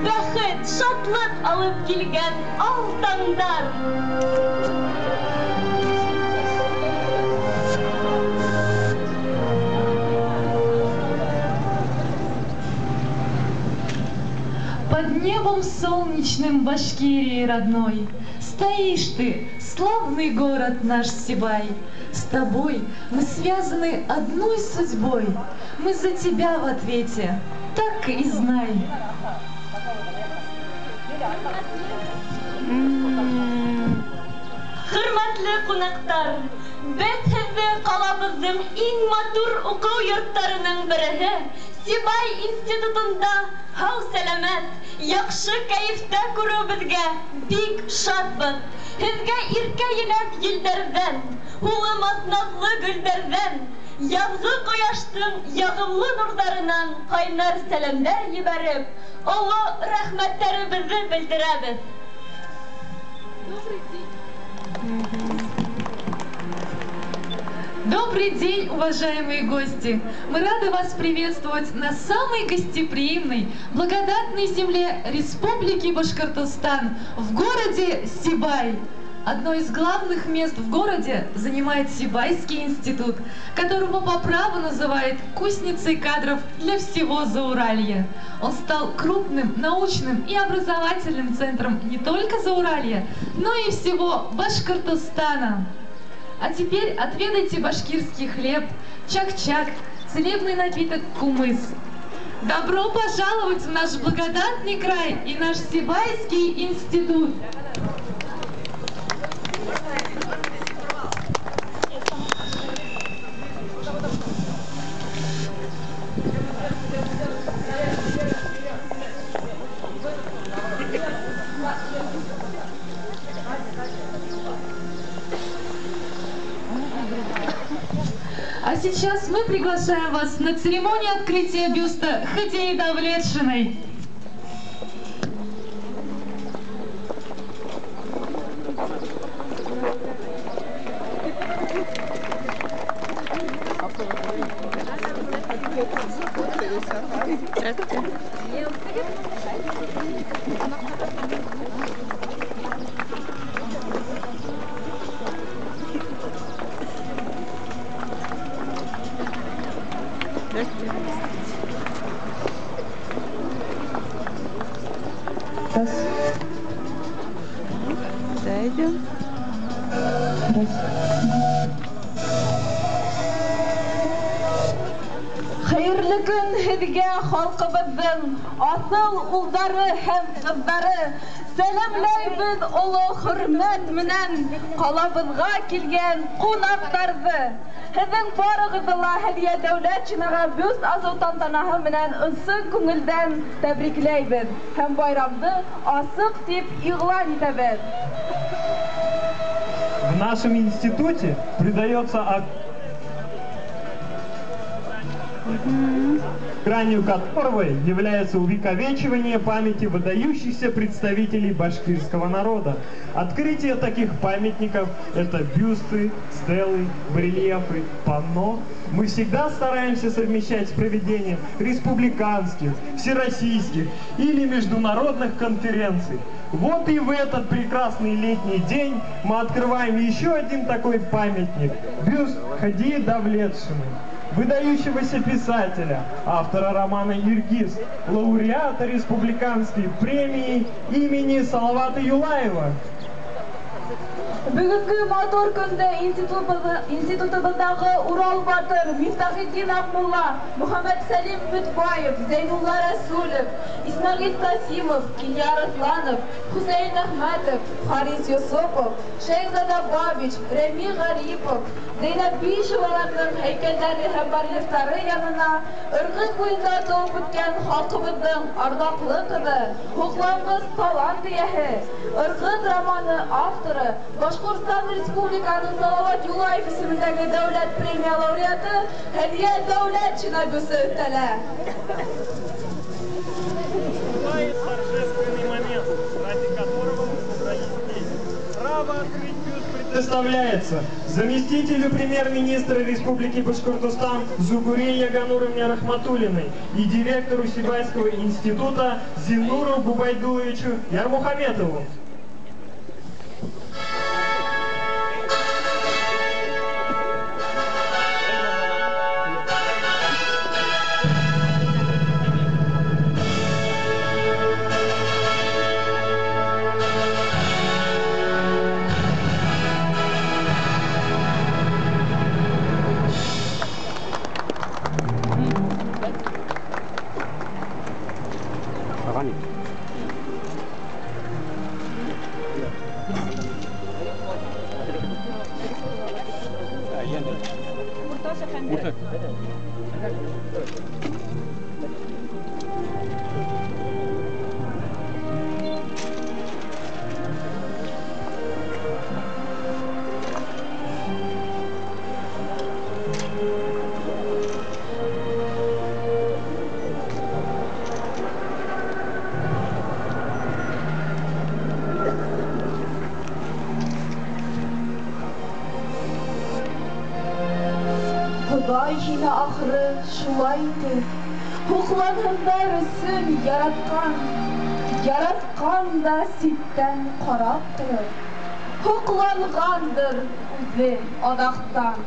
Бәхет, шатлык алып килгән алтандар. Под небом солнечным Башкирии родной стоишь ты, славный город наш Сибай. С тобой мы связаны одной судьбой, мы за тебя в ответе, так и знай. Хөрмәтле кунактар, без сезне калабызның иң матур уку йортларының береһе Сибай институтында һау сәламәт, яхшы кәефтә күрүебезгә бик шатбыз. Һезгә иркә йөнәк елдәрдән, һулымас назлы гөлдәрдән, язгы кояштың ягымлы нурларынан кайнар сәламнәр ебәреп, олы рәхмәтләребезне белдерәбез. Добрый день, уважаемые гости! Мы рады вас приветствовать на самой гостеприимной, благодатной земле Республики Башкортостан, в городе Сибай. Одно из главных мест в городе занимает Сибайский институт, которого по праву называют кузницей кадров для всего Зауралья. Он стал крупным научным и образовательным центром не только Зауралья, но и всего Башкортостана. А теперь отведайте башкирский хлеб, чак-чак, целебный напиток кумыс. Добро пожаловать в наш благодатный край и наш Сибайский институт! А сейчас мы приглашаем вас на церемонию открытия бюста Хадии Давлетшиной. вас. Зайдем. Hayırlı gün hediye halkımızın asıl ulları hem kızları. Selamlayız ulu hürmet menen kalabızga kilgen konaklardı. Sizin barığızla hediye devletçinaga büs azu tantanağı menen ısı köngülden tebrikleybiz. Hem bayramdı asık deyip ilan etebez. В нашем институте придается гранью которого является увековечивание памяти выдающихся представителей башкирского народа. Открытие таких памятников – это бюсты, стелы, барельефы, панно. Мы всегда стараемся совмещать с проведением республиканских, всероссийских или международных конференций. Вот и в этот прекрасный летний день мы открываем еще один такой памятник – бюст Хадии Давлетшиной, выдающегося писателя, автора романа «Иргиз», лауреата республиканской премии имени Салавата Юлаева. Бүгінгі матор күнді институтымыздағы Урал Батыр, Мифтахиддин Ақмулла, Мұхаммед Салим Мүтбаев, Зейнулла Расулов, Исмағил Қасимов, Илья Расланов, Хусейн Ахматов, Харис Юсупов, Шейхзада Бабич, Реми Гарипов, Зейнеп Бишеваларның heykellәре һәм барельефтары янына ыргыз буенда туып үткән халкыбызның ардаклы кызы, хуклангыз талант ияһе, ыргыз романы авторы, Башкортстан Республиканың Салават Юлаев исемендәге дәүләт премия лауреаты Хәдия Дәүләтшина бүсе үтәлә. Торжественный момент, ради которого право открыть бюст предоставляется заместителю премьер-министра Республики Башкортостан Зугуре Ягануровне Рахматуллиной и директору Сибайского института Зинуру Губайдуловичу Ярмухаметову. Худай җине ахры шулай итеп, хуклангандар өсөн яраткан да ситтән карап торып, хуклангандыр үзе адактан.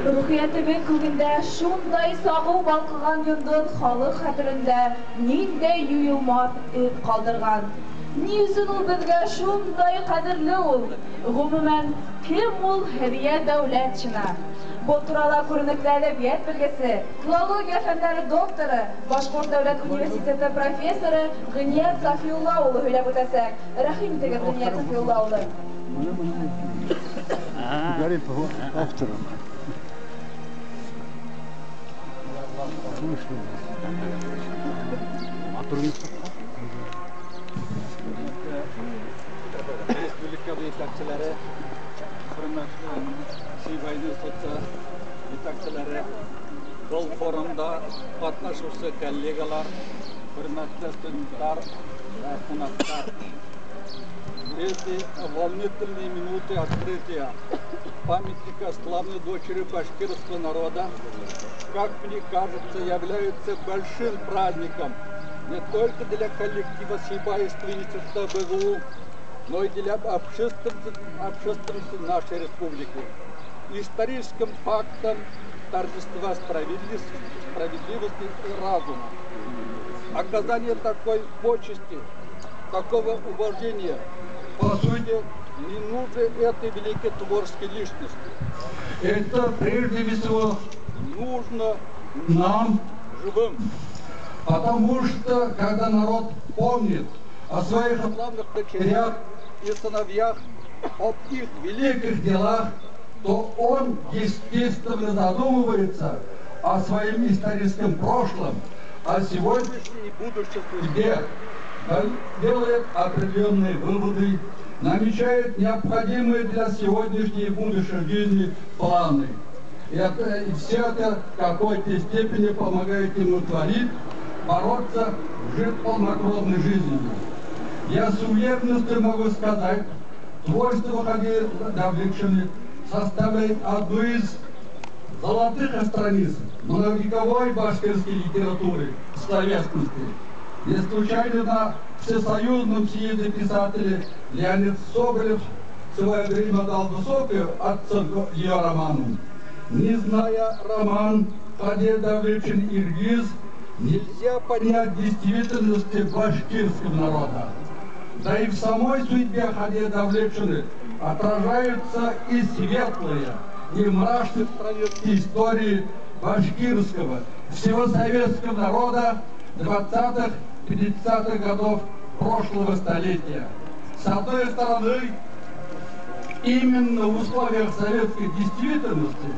Рухиятыбыз күгендә шундай сагу балкыган йондыз халык хәтерендә ниндәй юелмас эз калдырган. Ни өчен ул безгә шундай кадерле ул? Гомумән, кем ул Хәдия Дәүләтшина? Бу турыда күренекле әдәбият белгесе, филология фәннәре докторы, Башкорт дәүләт университеты профессоры Гыният Сафиулла улы һөйләп үтәсәк. Рәхим итегез, Гыният Сафиулла улы. Гарипов автором. Республика yetakçileri, hürmetli Sibay yetakçileri, бұл forumda katlaşışı kollegalar, hürmetli stüdentler ve konaklar. Эти волнительные минуты открытия памятника славной дочери башкирского народа, как мне кажется, являются большим праздником не только для коллектива Сибайского института БГУ, но и для общественности нашей республики. Историческим фактом торжества справедливости и разума. Оказание такой почести, такого уважения, по сути, не нужно этой великой творческой личности. Это прежде всего Нужно нам, живым. потому что когда народ помнит о своих Главных дочерях и сыновьях, об их великих делах, то он естественно задумывается о своем историческом прошлом, о сегодняшнем и будущем. судьбе, делает определенные выводы, намечает необходимые для сегодняшней и будущей жизни планы. И все это в какой-то степени помогает ему творить, бороться, жить полнокровной жизнью. Я с уверенностью могу сказать, творчество Хади Давлетшины составляет одну из золотых страниц многовековой башкирской литературы, словесности. Не случайно на Всесоюзном съезде писателей Леонид Соболев в свое время дал высокую оценку ее роману. Не зная роман Хади Давлетшин Иргиз, нельзя понять действительности башкирского народа. Да и в самой судьбе Хади Давлетшины отражаются и светлые, и мрачные страницы истории башкирского, всего советского народа 20-х, 50-х годов прошлого столетия. С одной стороны, именно в условиях советской действительности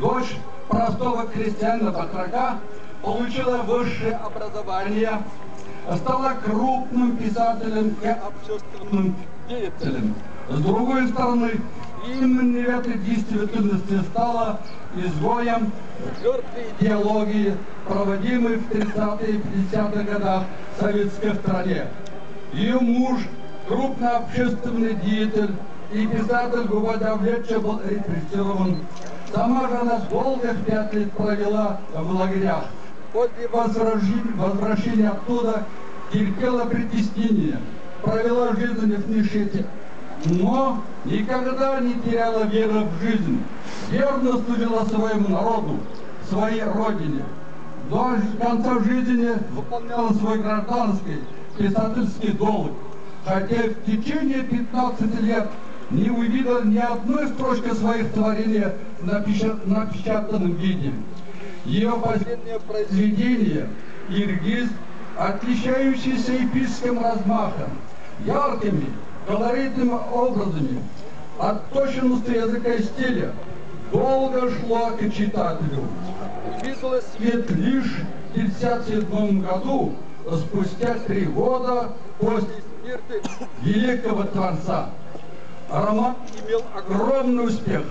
дочь простого крестьянина-батрака получила высшее образование, стала крупным писателем и общественным деятелем. С другой стороны, именно в этой действительности стала изгоем жертвой идеологии, проводимой в 30-е и 50-х годах в советской стране. Ее муж, крупный общественный деятель и писатель Губа Давлетша, был репрессирован. Сама же она долгих 5 лет провела в лагерях. После возвращения оттуда терпела притеснение, провела жизнь в нищете, но никогда не теряла веры в жизнь, верно служила своему народу, своей родине. До конца жизни выполняла свой гражданский писательский долг, хотя в течение 15 лет не увидел ни одной строчки своих творений в напечатанном виде. Ее последнее произведение «Иргиз», отличающееся эпическим размахом, яркими, колоритными образами, отточенностью языка и стиля, долго шло к читателю. Видела свет лишь в 1957 году, спустя 3 года после смерти великого творца. Роман имел огромный успех,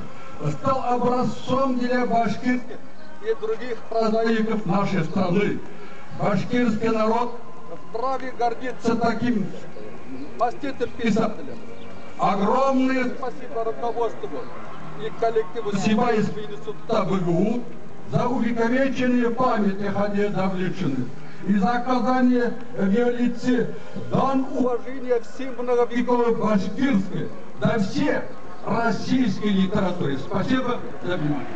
стал образцом для башкирских и других прозаиков нашей страны. Башкирский народ вправе гордиться таким маститым писателем. Огромное спасибо руководству и коллективу Сибайского института БГУ за увековечение памяти Хади Давлетшины и за оказание в ее лице дан уважения всем многовековой башкирской, да все российской литературе. Спасибо за внимание.